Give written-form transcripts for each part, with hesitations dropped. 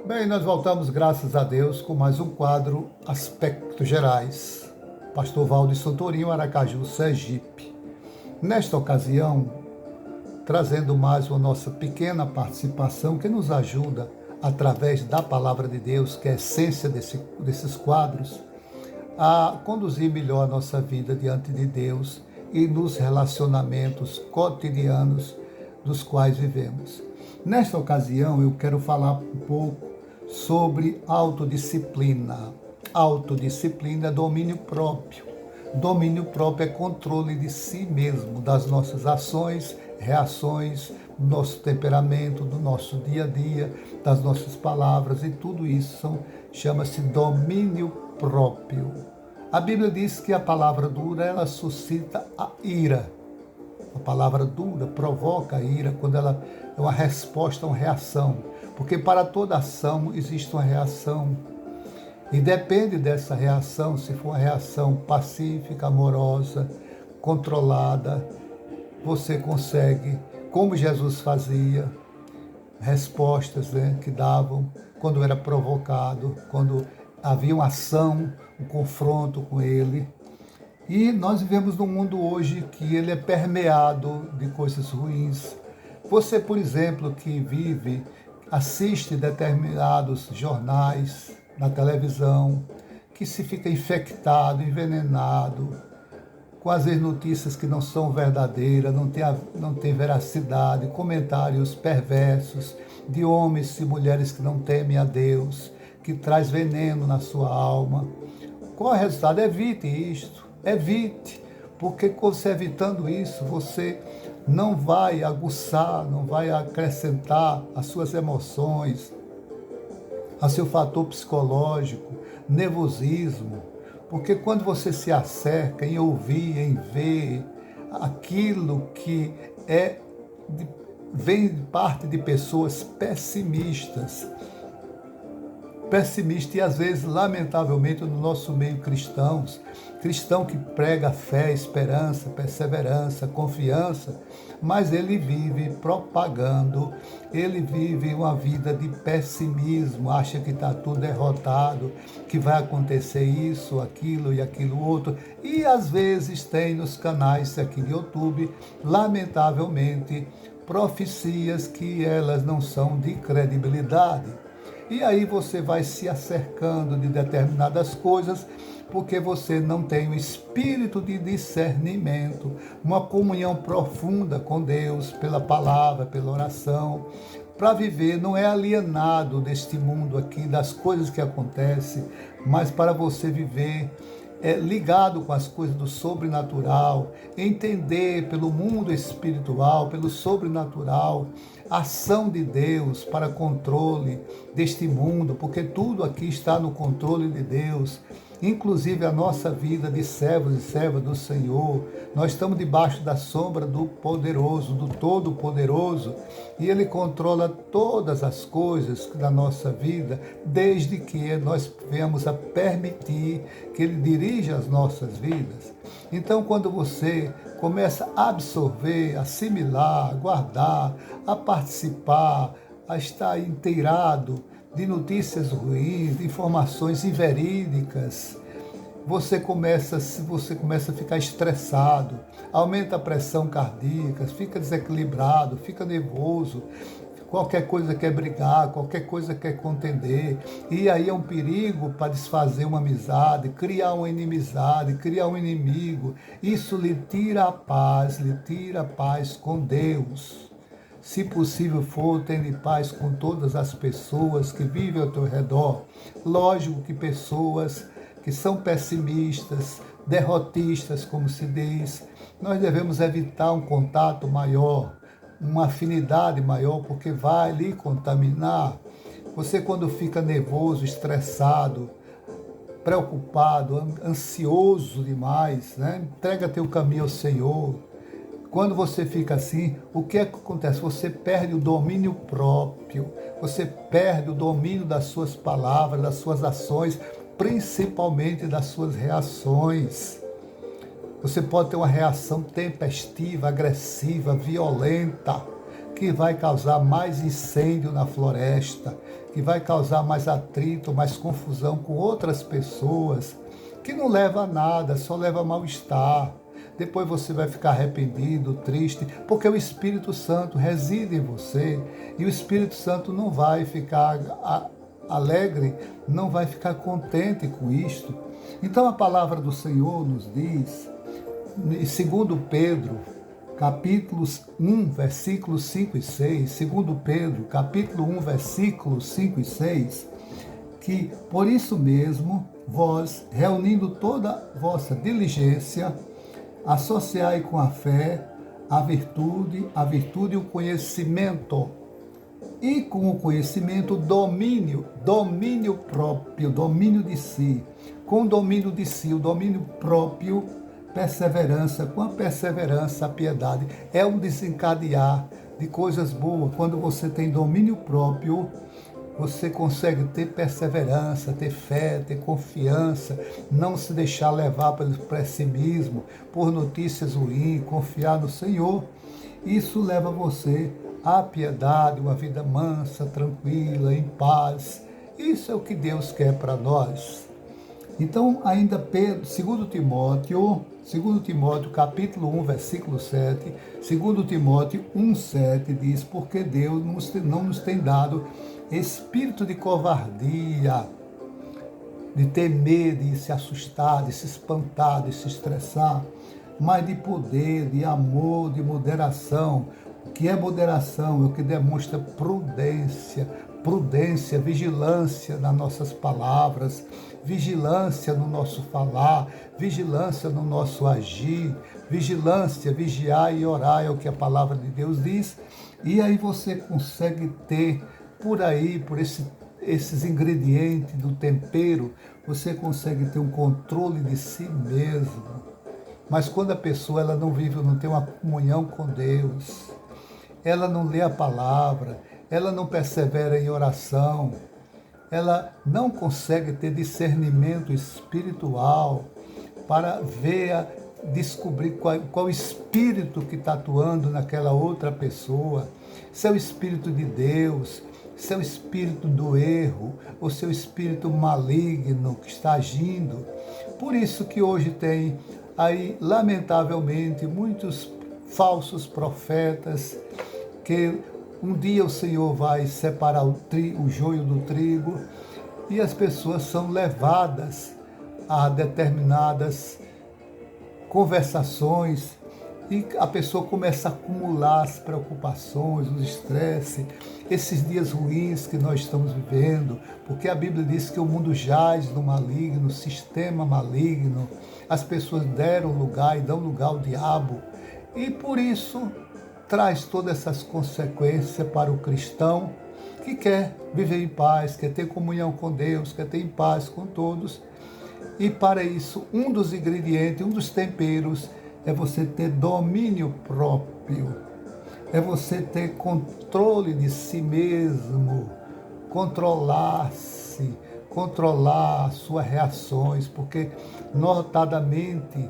Bem, nós voltamos, graças a Deus, com mais um quadro Aspectos Gerais. Pastor Valdo Santorinho, Aracaju, Sergipe. Nesta ocasião, trazendo mais uma nossa pequena participação que nos ajuda, através da Palavra de Deus, que é a essência desses quadros, a conduzir melhor a nossa vida diante de Deus e nos relacionamentos cotidianos dos quais vivemos. Nesta ocasião, eu quero falar um pouco sobre autodisciplina. Autodisciplina é domínio próprio. Domínio próprio é controle de si mesmo, das nossas ações, reações, do nosso temperamento, do nosso dia a dia, das nossas palavras, e tudo isso chama-se domínio próprio. A Bíblia diz que a palavra dura, ela suscita a ira. A palavra dura provoca a ira quando ela é uma resposta, uma reação. Porque para toda ação existe uma reação. E depende dessa reação, se for uma reação pacífica, amorosa, controlada, você consegue, como Jesus fazia, respostas, que davam quando era provocado, quando havia uma ação, um confronto com ele. E nós vivemos num mundo hoje que ele é permeado de coisas ruins. Você, por exemplo, que assiste determinados jornais na televisão, que se fica infectado, envenenado, com às vezes notícias que não são verdadeiras, não tem veracidade, comentários perversos de homens e mulheres que não temem a Deus, que traz veneno na sua alma. Qual é o resultado? Evite isto, evite, porque você evitando isso, você não vai aguçar, não vai acrescentar as suas emoções, a seu fator psicológico, nervosismo, porque quando você se acerca em ouvir, em ver aquilo que vem de parte de pessoas pessimistas e às vezes, lamentavelmente, no nosso meio cristão que prega fé, esperança, perseverança, confiança, mas ele vive propagando, ele vive uma vida de pessimismo, acha que está tudo derrotado, que vai acontecer isso, aquilo e aquilo outro, e às vezes tem nos canais aqui de YouTube, lamentavelmente, profecias que elas não são de credibilidade. E aí você vai se acercando de determinadas coisas, porque você não tem o espírito de discernimento, uma comunhão profunda com Deus, pela palavra, pela oração, para viver, não é alienado deste mundo aqui, das coisas que acontecem, mas para você viver ligado com as coisas do sobrenatural, entender pelo mundo espiritual, pelo sobrenatural, a ação de Deus para controle deste mundo, porque tudo aqui está no controle de Deus, inclusive a nossa vida de servos e servas do Senhor. Nós estamos debaixo da sombra do poderoso, do todo-poderoso, e Ele controla todas as coisas da nossa vida, desde que nós venhamos a permitir que Ele dirija as nossas vidas. Então, quando você começa a absorver, a assimilar, a guardar, a participar, a estar inteirado de notícias ruins, de informações inverídicas, você começa a ficar estressado, aumenta a pressão cardíaca, fica desequilibrado, fica nervoso, qualquer coisa quer brigar, qualquer coisa quer contender, e aí é um perigo para desfazer uma amizade, criar uma inimizade, criar um inimigo. Isso lhe tira a paz com Deus. Se possível for, tenha paz com todas as pessoas que vivem ao teu redor. Lógico que pessoas que são pessimistas, derrotistas, como se diz, nós devemos evitar um contato maior, uma afinidade maior, porque vai lhe contaminar. Você, quando fica nervoso, estressado, preocupado, ansioso demais, entrega teu caminho ao Senhor, Quando você fica assim, o que é que acontece? Você perde o domínio próprio, você perde o domínio das suas palavras, das suas ações, principalmente das suas reações. Você pode ter uma reação tempestiva, agressiva, violenta, que vai causar mais incêndio na floresta, que vai causar mais atrito, mais confusão com outras pessoas, que não leva a nada, só leva a mal-estar. Depois você vai ficar arrependido, triste, porque o Espírito Santo reside em você e o Espírito Santo não vai ficar alegre, não vai ficar contente com isto. Então a palavra do Senhor nos diz, em 2 Pedro, capítulos 1, versículos 5 e 6, 2 Pedro, capítulo 1, versículos 5 e 6, que por isso mesmo, vós, reunindo toda a vossa diligência, associai com a fé a virtude e o conhecimento. E com o conhecimento, domínio próprio, domínio de si. Com o domínio de si, o domínio próprio, perseverança. Com a perseverança, a piedade. É um desencadear de coisas boas. Quando você tem domínio próprio, você consegue ter perseverança, ter fé, ter confiança, não se deixar levar pelo pessimismo, por notícias ruins, confiar no Senhor. Isso leva você à piedade, uma vida mansa, tranquila, em paz. Isso é o que Deus quer para nós. Então, ainda Pedro, 2 Timóteo, capítulo 1, versículo 7, 2 Timóteo 1, 7, diz, porque Deus não nos tem dado espírito de covardia, de temer, de se assustar, de se espantar, de se estressar, mas de poder, de amor, de moderação. O que é moderação? É o que demonstra prudência, vigilância nas nossas palavras, vigilância no nosso falar, vigilância no nosso agir, vigilância, vigiar e orar, é o que a palavra de Deus diz. E aí você consegue ter por aí, por esses ingredientes do tempero, você consegue ter um controle de si mesmo. Mas quando a pessoa ela não vive, não tem uma comunhão com Deus, ela não lê a palavra, ela não persevera em oração, ela não consegue ter discernimento espiritual para descobrir qual espírito que está atuando naquela outra pessoa, se é o espírito de Deus, se é o espírito do erro, ou se é o espírito maligno que está agindo. Por isso que hoje tem aí, lamentavelmente, muitos falsos profetas, que um dia o Senhor vai separar o joio do trigo, e as pessoas são levadas a determinadas conversações, e a pessoa começa a acumular as preocupações, os estresses, esses dias ruins que nós estamos vivendo, porque a Bíblia diz que o mundo jaz no maligno, sistema maligno, as pessoas deram lugar e dão lugar ao diabo, e por isso traz todas essas consequências para o cristão que quer viver em paz, quer ter comunhão com Deus, quer ter em paz com todos. E para isso, um dos ingredientes, um dos temperos, é você ter domínio próprio, é você ter controle de si mesmo, controlar-se, controlar as suas reações, porque notadamente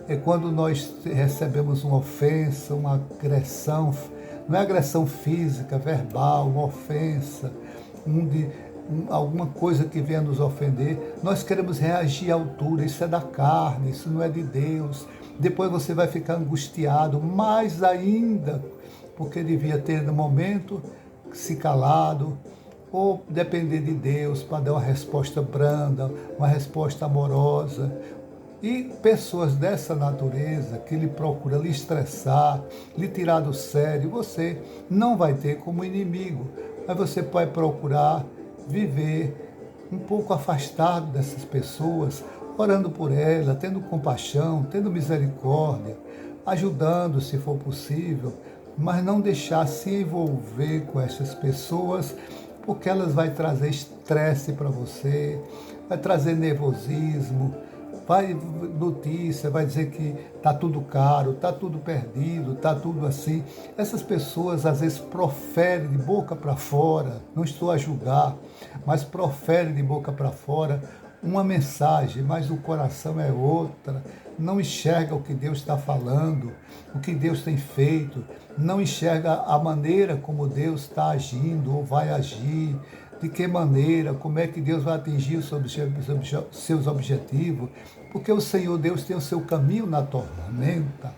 é quando nós recebemos uma ofensa, uma agressão, não é agressão física, verbal, uma ofensa, alguma coisa que venha nos ofender, nós queremos reagir à altura, isso é da carne, isso não é de Deus. Depois você vai ficar angustiado, mais ainda, porque devia ter no momento se calado, ou depender de Deus para dar uma resposta branda, uma resposta amorosa. E pessoas dessa natureza que lhe procura lhe estressar, lhe tirar do sério, você não vai ter como inimigo, mas você pode procurar viver um pouco afastado dessas pessoas, orando por elas, tendo compaixão, tendo misericórdia, ajudando se for possível, mas não deixar se envolver com essas pessoas, porque elas vão trazer estresse para você, vai trazer nervosismo, vai notícia, vai dizer que está tudo caro, está tudo perdido, está tudo assim. Essas pessoas às vezes proferem de boca para fora, não estou a julgar, mas proferem de boca para fora uma mensagem, mas o coração é outra. Não enxerga o que Deus está falando, o que Deus tem feito, não enxerga a maneira como Deus está agindo ou vai agir, de que maneira, como é que Deus vai atingir os seus objetivos, porque o Senhor Deus tem o seu caminho na tormenta,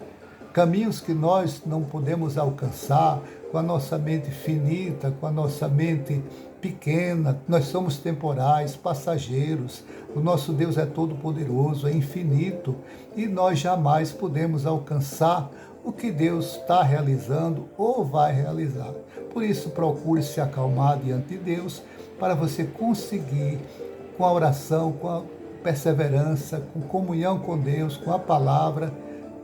caminhos que nós não podemos alcançar com a nossa mente finita, com a nossa mente pequena. Nós somos temporais, passageiros. O nosso Deus é todo-poderoso, é infinito, e nós jamais podemos alcançar o que Deus está realizando ou vai realizar. Por isso, procure se acalmar diante de Deus, para você conseguir, com a oração, com a perseverança, com comunhão com Deus, com a palavra,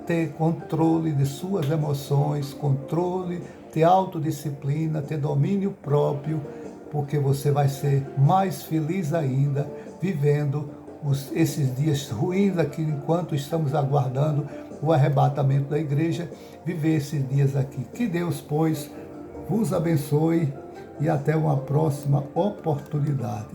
ter controle de suas emoções, controle, ter autodisciplina, ter domínio próprio, porque você vai ser mais feliz ainda vivendo esses dias ruins aqui, enquanto estamos aguardando o arrebatamento da igreja, viver esses dias aqui. Que Deus, pois, vos abençoe e até uma próxima oportunidade.